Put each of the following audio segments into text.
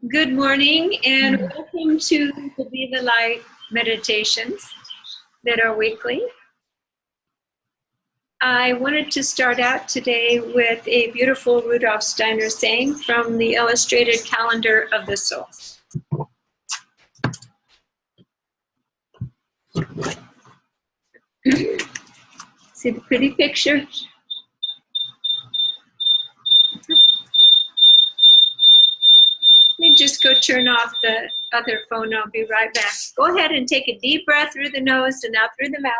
Good morning and welcome to the Be the Light meditations that are weekly. I wanted to start out today with a beautiful Rudolf Steiner saying from the Illustrated Calendar of the Soul. See the pretty picture? Let me just go turn off the other phone. I'll be right back. Go ahead and take a deep breath through the nose and out through the mouth.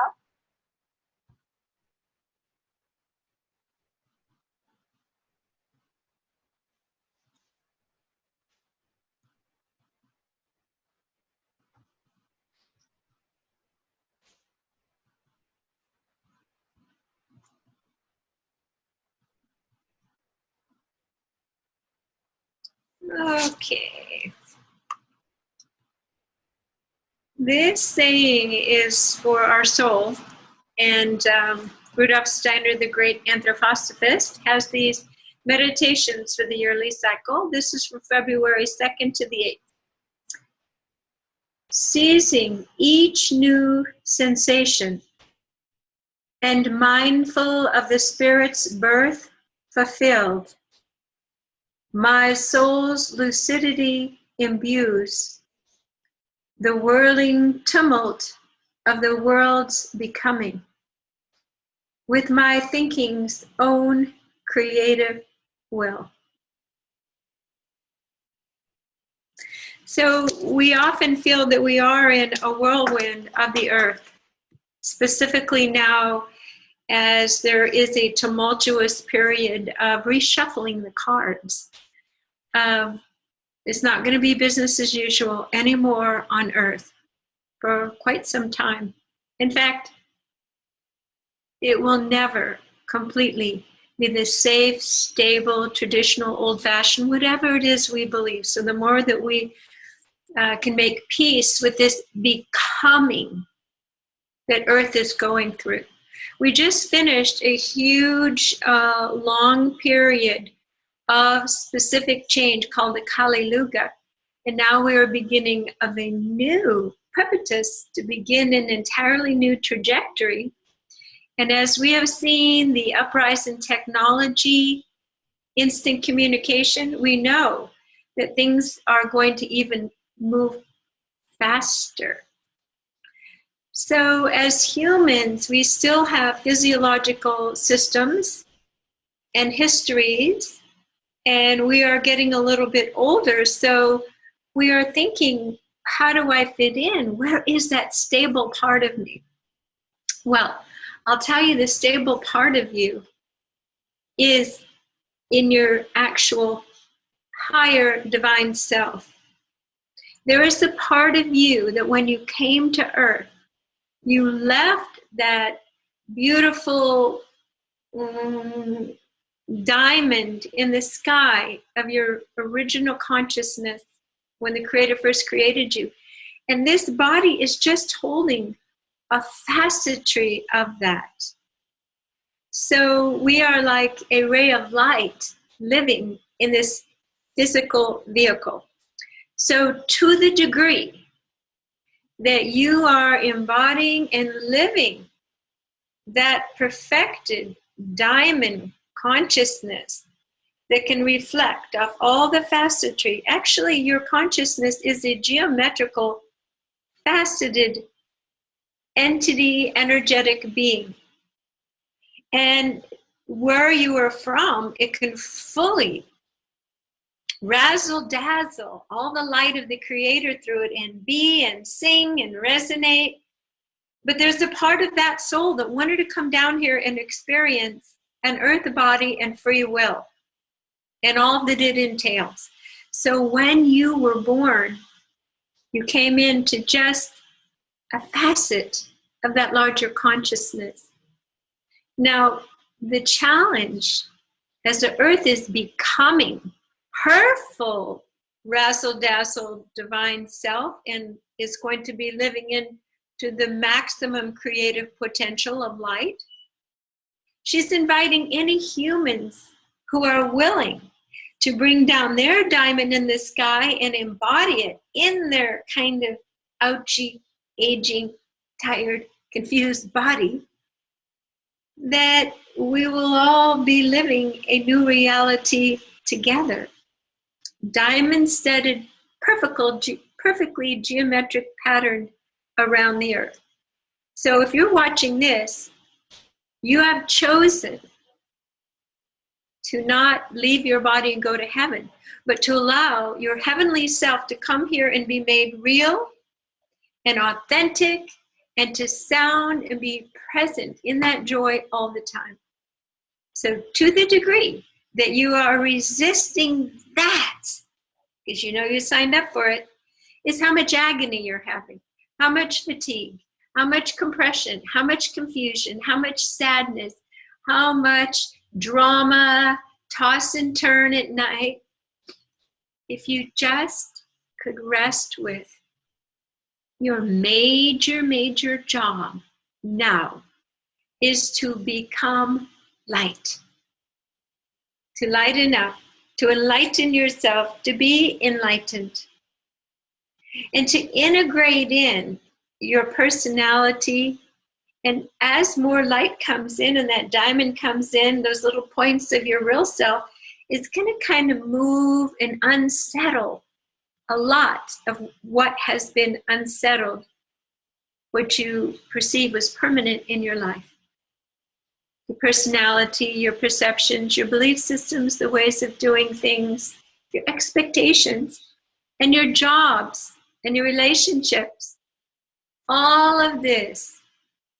Okay. This saying is for our soul, and Rudolf Steiner, the great anthroposophist, has these meditations for the yearly cycle. This is from February 2nd to the 8th. Seizing each new sensation and mindful of the Spirit's birth fulfilled, my soul's lucidity imbues the whirling tumult of the world's becoming with my thinking's own creative will. So we often feel that we are in a whirlwind of the earth, specifically now as there is a tumultuous period of reshuffling the cards. It's not going to be business as usual anymore on earth for quite some time. In fact, it will never completely be the safe, stable, traditional, old-fashioned, whatever it is we believe. So the more that we can make peace with this becoming that Earth is going through. We just finished a huge, long period of specific change called the Kali Yuga. And now we are beginning of a new prepatus to begin an entirely new trajectory. And as we have seen the uprise in technology, instant communication, we know that things are going to even move faster. So as humans, we still have physiological systems and histories, and we are getting a little bit older. So we are thinking, how do I fit in? Where is that stable part of me? Well, I'll tell you, the stable part of you is in your actual higher divine self. There is a part of you that when you came to earth, you left that beautiful diamond in the sky of your original consciousness when the Creator first created you. And this body is just holding a facetry of that. So we are like a ray of light living in this physical vehicle. So to the degree that you are embodying and living that perfected diamond consciousness that can reflect off all the facetry, actually your consciousness is a geometrical, faceted entity, energetic being. And where you are from, it can fully razzle dazzle all the light of the Creator through it and be and sing and resonate. But there's a part of that soul that wanted to come down here and experience an earth body and free will and all that it entails. So when you were born, you came into just a facet of that larger consciousness. Now, the challenge as the earth is becoming her full razzle-dazzle divine self and is going to be living into the maximum creative potential of light, she's inviting any humans who are willing to bring down their diamond in the sky and embody it in their kind of ouchy, aging, tired, confused body, that we will all be living a new reality together. Diamond-studded, perfectly geometric pattern around the earth. So if you're watching this, you have chosen to not leave your body and go to heaven, but to allow your heavenly self to come here and be made real and authentic, and to sound and be present in that joy all the time. So to the degree that you are resisting that, because you know you signed up for it, is how much agony you're having, how much fatigue, how much compression, how much confusion, how much sadness, how much drama, toss and turn at night. If you just could rest with your major job now is to become light, to lighten up, to enlighten yourself, to be enlightened, and to integrate in your personality. And as more light comes in and that diamond comes in, those little points of your real self, it's going to kind of move and unsettle a lot of what has been unsettled, what you perceive was permanent in your life. Your personality, your perceptions, your belief systems, the ways of doing things, your expectations, and your jobs and your relationships. All of this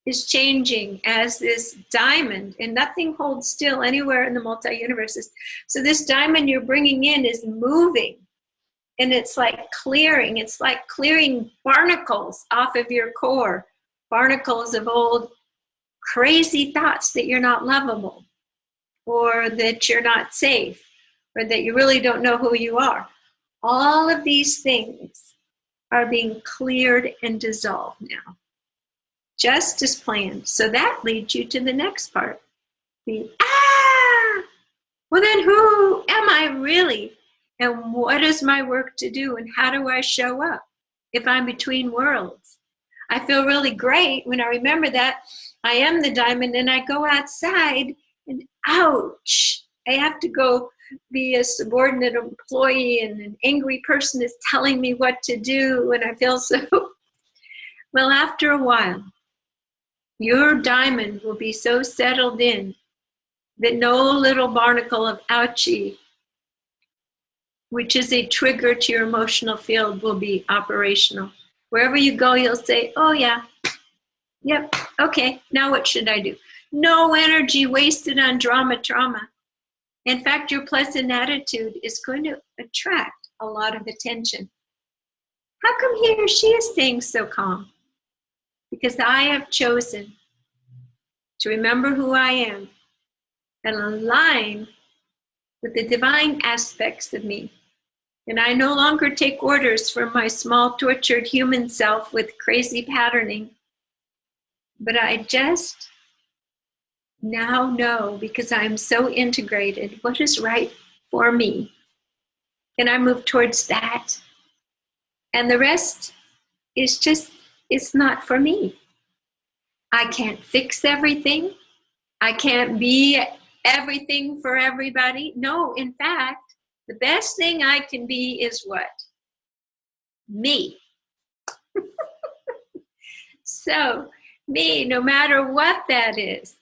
is changing as this diamond, and nothing holds still anywhere in the multi-universes. So this diamond you're bringing in is moving, and it's like clearing barnacles off of your core, barnacles of old crazy thoughts that you're not lovable, or that you're not safe, or that you really don't know who you are. All of these things are being cleared and dissolved now, just as planned. So that leads you to the next part. Well then who am I really? And what is my work to do? And how do I show up if I'm between worlds? I feel really great when I remember that I am the diamond and I go outside and ouch, I have to go be a subordinate employee and an angry person is telling me what to do, and I feel so. Well, after a while, your diamond will be so settled in that no little barnacle of ouchie, which is a trigger to your emotional field, will be operational. Wherever you go, you'll say, oh yeah, yep, okay, now what should I do? No energy wasted on trauma. In fact, your pleasant attitude is going to attract a lot of attention. How come he or she is staying so calm? Because I have chosen to remember who I am and align with the divine aspects of me. And I no longer take orders from my small, tortured human self with crazy patterning. But I just now know, because I'm so integrated, what is right for me. And I move towards that. And the rest is just, it's not for me. I can't fix everything. I can't be everything for everybody. No, in fact, the best thing I can be is what? Me. So, me, no matter what that is.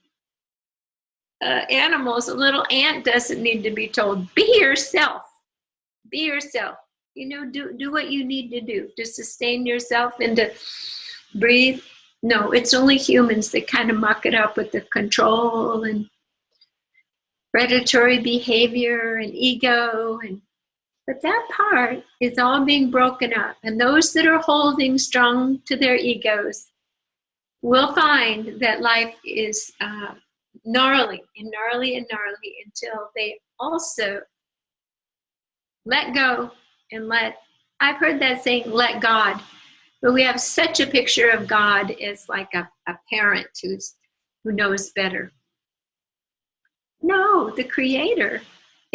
Animals, a little ant doesn't need to be told, be yourself. Be yourself. You know, do what you need to do to sustain yourself and to breathe. No, it's only humans that kind of muck it up with the control and predatory behavior and ego. But that part is all being broken up. And those that are holding strong to their egos will find that life is gnarly until they also let go and I've heard that saying, let God. But we have such a picture of God as like a parent who knows better. No, the Creator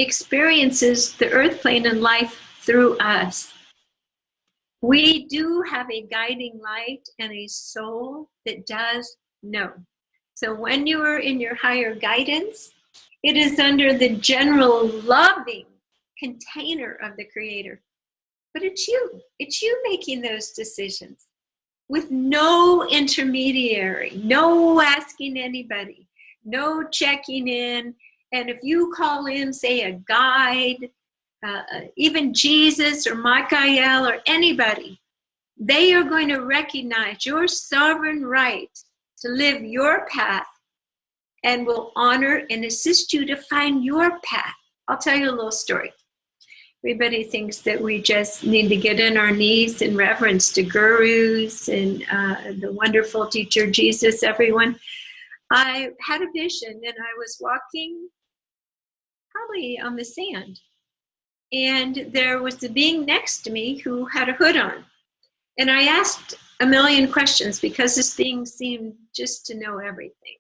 experiences the earth plane and life through us. We do have a guiding light and a soul that does know. So when you are in your higher guidance, it is under the general loving container of the Creator. But it's you. It's you making those decisions with no intermediary, no asking anybody, no checking in. And if you call in, say, a guide, even Jesus or Michael or anybody, they are going to recognize your sovereign right to live your path and will honor and assist you to find your path. I'll tell you a little story. Everybody thinks that we just need to get on our knees in reverence to gurus and the wonderful teacher Jesus, everyone. I had a vision and I was walking probably on the sand. And there was a being next to me who had a hood on. And I asked a million questions because this being seemed just to know everything.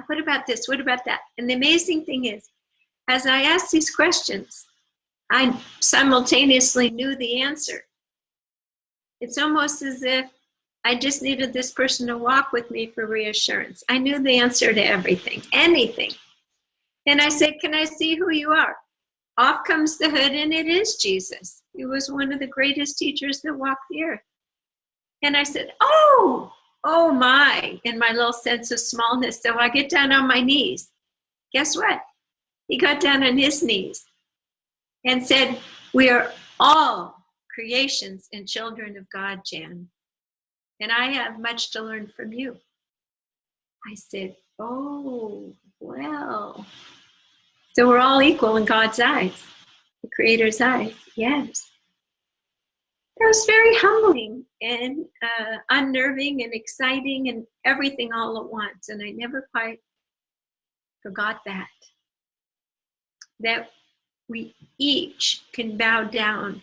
What about this? What about that? And the amazing thing is, as I asked these questions, I simultaneously knew the answer. It's almost as if I just needed this person to walk with me for reassurance. I knew the answer to everything, anything. And I said, can I see who you are? Off comes the hood, and it is Jesus. He was one of the greatest teachers that walked the earth. And I said, oh my, in my little sense of smallness. So I get down on my knees. Guess what? He got down on his knees and said, we are all creations and children of God, Jan. And I have much to learn from you. I said, oh, well. So we're all equal in God's eyes, the Creator's eyes, yes. It was very humbling and unnerving and exciting and everything all at once. And I never quite forgot that we each can bow down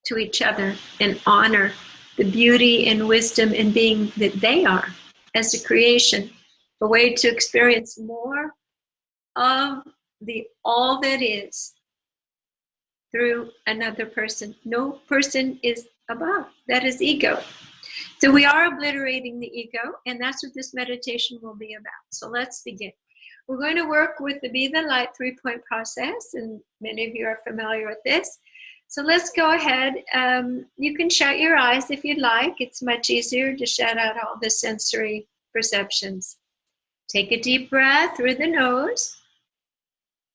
to each other and honor the beauty and wisdom and being that they are as a creation, a way to experience more of the all that is through another person. No person is above. That is ego. So we are obliterating the ego, and that's what this meditation will be about. So let's begin. We're going to work with the Be the Light 3-point process, and many of you are familiar with this. So let's go ahead. You can shut your eyes if you'd like. It's much easier to shut out all the sensory perceptions. Take a deep breath through the nose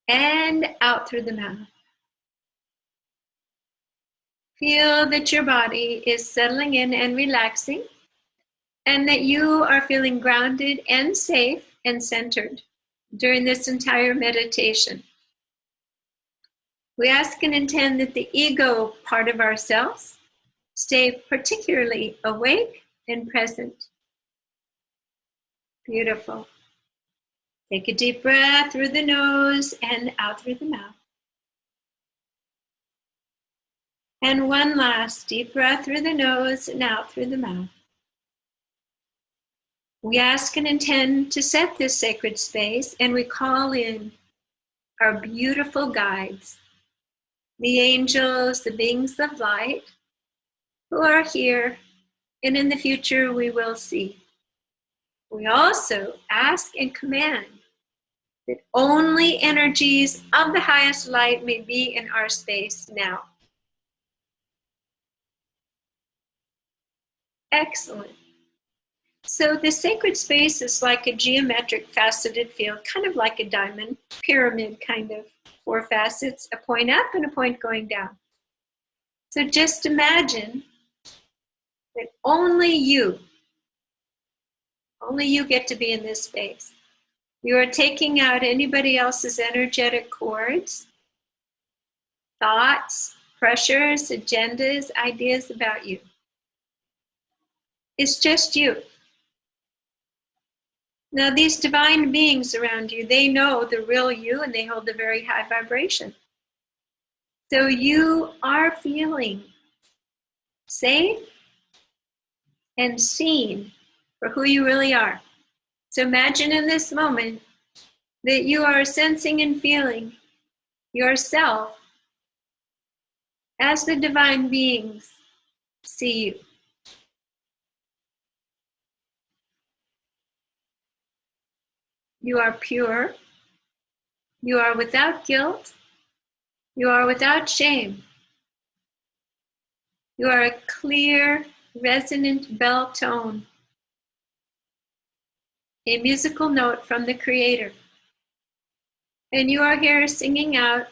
and out through the mouth. Feel that your body is settling in and relaxing, and that you are feeling grounded and safe and centered during this entire meditation. We ask and intend that the ego part of ourselves stay particularly awake and present. Beautiful. Take a deep breath through the nose and out through the mouth. And one last deep breath through the nose and out through the mouth. We ask and intend to set this sacred space, and we call in our beautiful guides, the angels, the beings of light, who are here, and in the future we will see. We also ask and command that only energies of the highest light may be in our space now. Excellent. So the sacred space is like a geometric faceted field, kind of like a diamond, pyramid kind of, 4 facets, a point up and a point going down. So just imagine that only you get to be in this space. You are taking out anybody else's energetic cords, thoughts, pressures, agendas, ideas about you. It's just you. Now, these divine beings around you, they know the real you, and they hold a very high vibration. So you are feeling safe and seen for who you really are. So imagine in this moment that you are sensing and feeling yourself as the divine beings see you. You are pure. You are without guilt. You are without shame. You are a clear, resonant bell tone, a musical note from the Creator. And you are here singing out,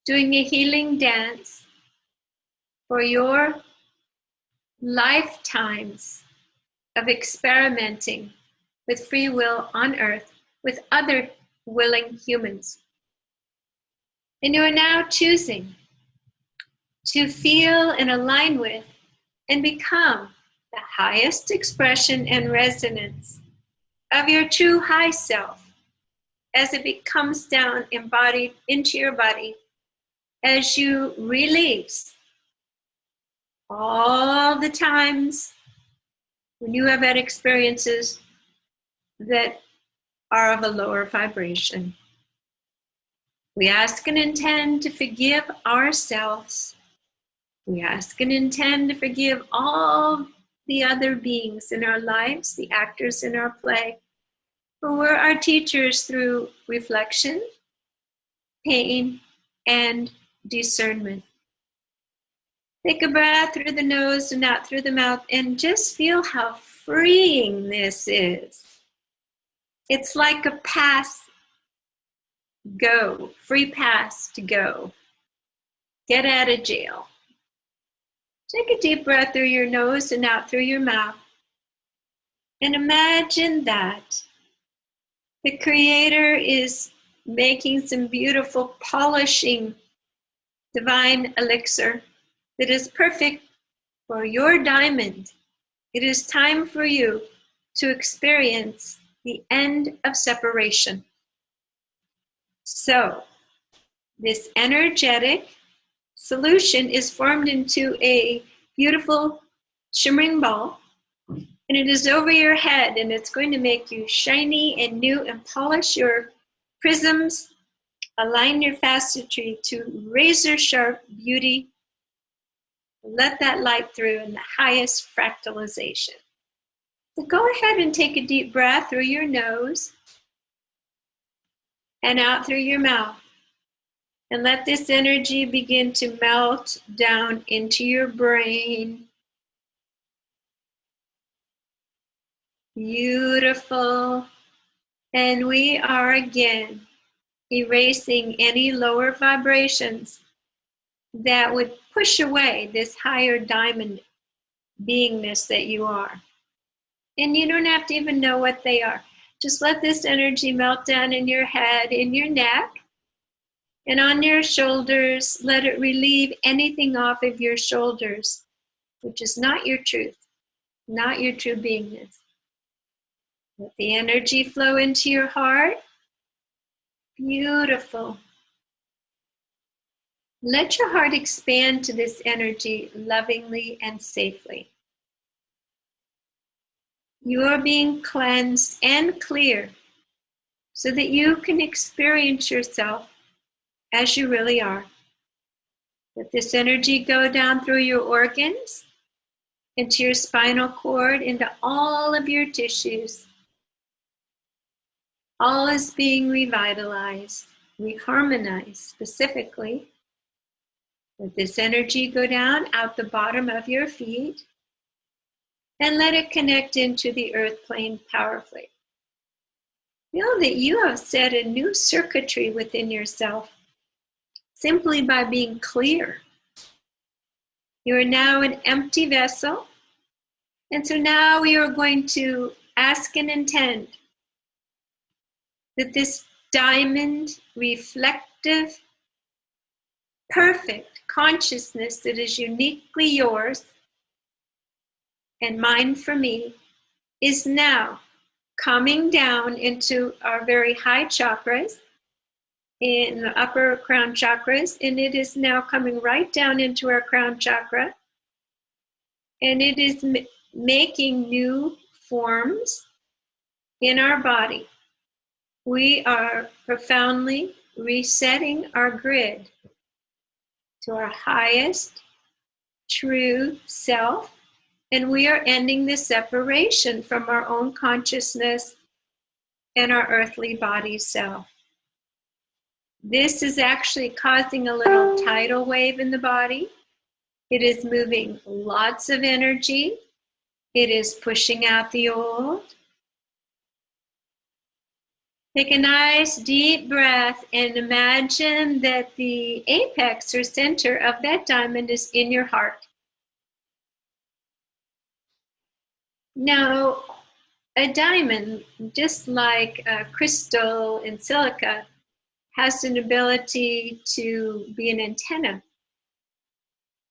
doing a healing dance for your lifetimes of experimenting with free will on earth with other willing humans. And you are now choosing to feel and align with and become the highest expression and resonance of your true high self as it comes down embodied into your body as you release all the times when you have had experiences that are of a lower vibration. We ask and intend to forgive ourselves. We ask and intend to forgive all the other beings in our lives, the actors in our play, who were our teachers through reflection, pain, and discernment. Take a breath through the nose and out through the mouth and just feel how freeing this is. It's like a pass, go, free pass to go. Get out of jail. Take a deep breath through your nose and out through your mouth. And imagine that the Creator is making some beautiful polishing divine elixir that is perfect for your diamond. It is time for you to experience the end of separation. So, this energetic solution is formed into a beautiful shimmering ball, and it is over your head, and it's going to make you shiny and new and polish your prisms, align your facetry to razor sharp beauty. Let that light through in the highest fractalization. So go ahead and take a deep breath through your nose and out through your mouth. And let this energy begin to melt down into your brain. Beautiful. And we are again erasing any lower vibrations that would push away this higher diamond beingness that you are. And you don't have to even know what they are. Just let this energy melt down in your head, in your neck, and on your shoulders. Let it relieve anything off of your shoulders, which is not your truth, not your true beingness. Let the energy flow into your heart. Beautiful. Let your heart expand to this energy lovingly and safely. You are being cleansed and clear so that you can experience yourself as you really are. Let this energy go down through your organs, into your spinal cord, into all of your tissues. All is being revitalized, reharmonized specifically. Let this energy go down out the bottom of your feet and let it connect into the earth plane powerfully. Feel that you have set a new circuitry within yourself simply by being clear. You are now an empty vessel, and so now we are going to ask and intend that this diamond, reflective, perfect consciousness that is uniquely yours and mine for me is now coming down into our very high chakras, in the upper crown chakras, and it is now coming right down into our crown chakra, and it is making new forms in our body. We are profoundly resetting our grid to our highest true self, and we are ending the separation from our own consciousness and our earthly body self. This is actually causing a little tidal wave in the body. It is moving lots of energy. It is pushing out the old. Take a nice deep breath and imagine that the apex or center of that diamond is in your heart. Now, a diamond, just like crystal and silica, has an ability to be an antenna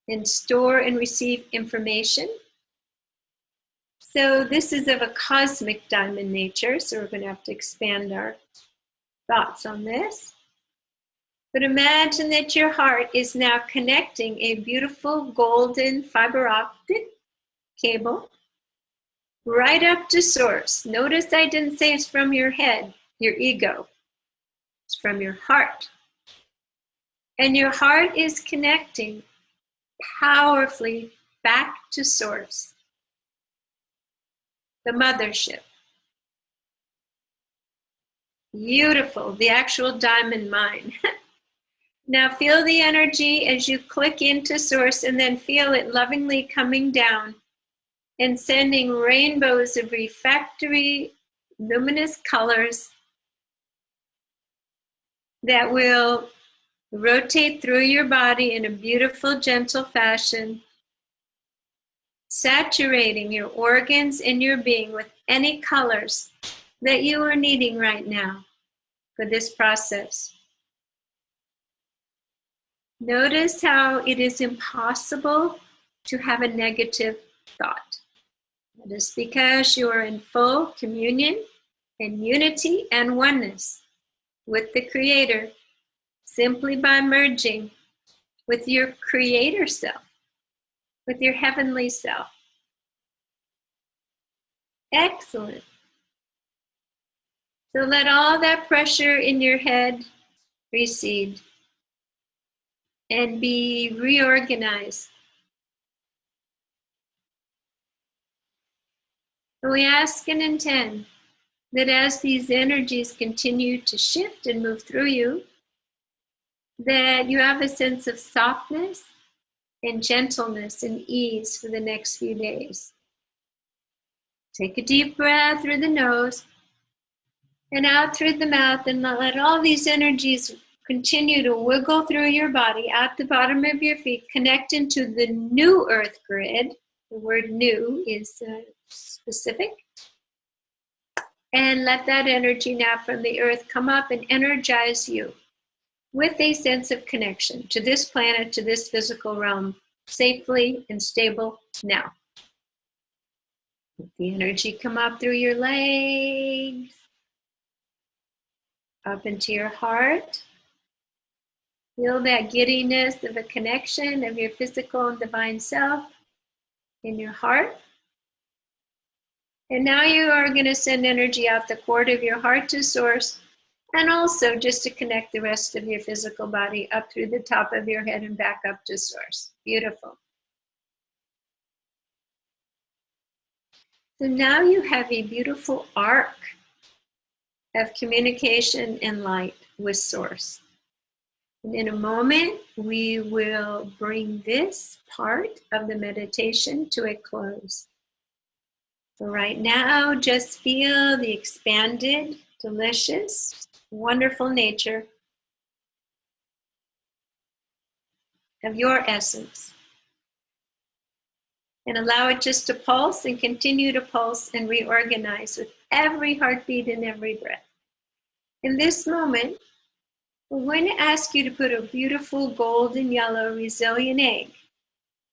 and store and receive information. So this is of a cosmic diamond nature, so we're going to have to expand our thoughts on this. But imagine that your heart is now connecting a beautiful golden fiber optic cable right up to source. Notice I didn't say it's from your head, your ego. It's from your heart. And your heart is connecting powerfully back to source, the mothership. Beautiful, the actual diamond mine. Now feel the energy as you click into source, and then feel it lovingly coming down and sending rainbows of refractory, luminous colors that will rotate through your body in a beautiful, gentle fashion, saturating your organs and your being with any colors that you are needing right now for this process. Notice how it is impossible to have a negative thought. That is because you are in full communion and unity and oneness with the Creator, simply by merging with your Creator self, with your heavenly self. Excellent. So let all that pressure in your head recede and be reorganized. And we ask and intend that as these energies continue to shift and move through you, that you have a sense of softness and gentleness and ease for the next few days. Take a deep breath through the nose and out through the mouth, and let all these energies continue to wiggle through your body, out the bottom of your feet, connect into the new earth grid. The word new is specific. And let that energy now from the earth come up and energize you with a sense of connection to this planet, to this physical realm, safely and stable now. Let the energy come up through your legs, up into your heart. Feel that giddiness of a connection of your physical and divine self in your heart. And now you are going to send energy out the cord of your heart to source, and also just to connect the rest of your physical body up through the top of your head and back up to source. Beautiful. So now you have a beautiful arc of communication and light with source. And in a moment, we will bring this part of the meditation to a close. So right now, just feel the expanded, delicious, wonderful nature of your essence. And allow it just to pulse and continue to pulse and reorganize with every heartbeat and every breath. In this moment, we're going to ask you to put a beautiful golden yellow resilient egg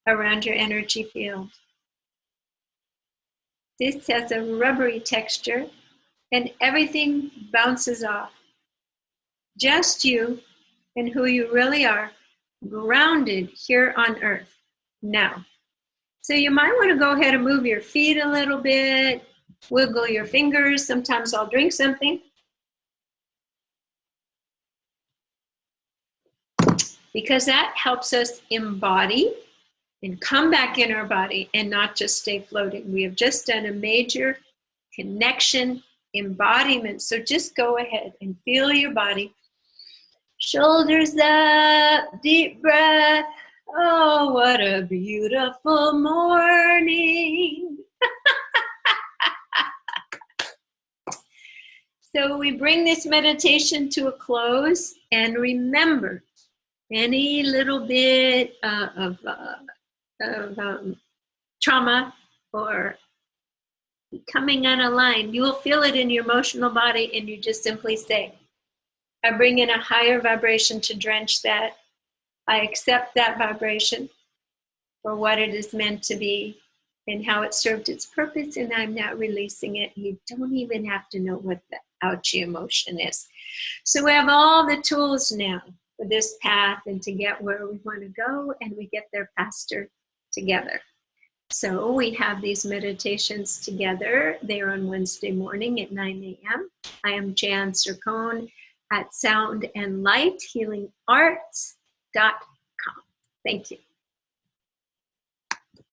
around your energy field. This has a rubbery texture and everything bounces off. Just you and who you really are, grounded here on earth now. So you might want to go ahead and move your feet a little bit, wiggle your fingers. Sometimes I'll drink something. because that helps us embody and come back in our body and not just stay floating. We have just done a major connection embodiment. So just go ahead and feel your body. Shoulders up, deep breath. Oh, what a beautiful morning. So we bring this meditation to a close, and remember, any little bit of trauma or becoming unaligned, you will feel it in your emotional body, and you just simply say, I bring in a higher vibration to drench that. I accept that vibration for what it is meant to be and how it served its purpose, and I'm now releasing it. You don't even have to know what the ouchie emotion is. So we have all the tools now for this path and to get where we want to go, and we get there faster together. So we have these meditations together. They're on Wednesday morning at 9 a.m. I am Jan Cercone at soundandlighthealingarts.com. Thank you.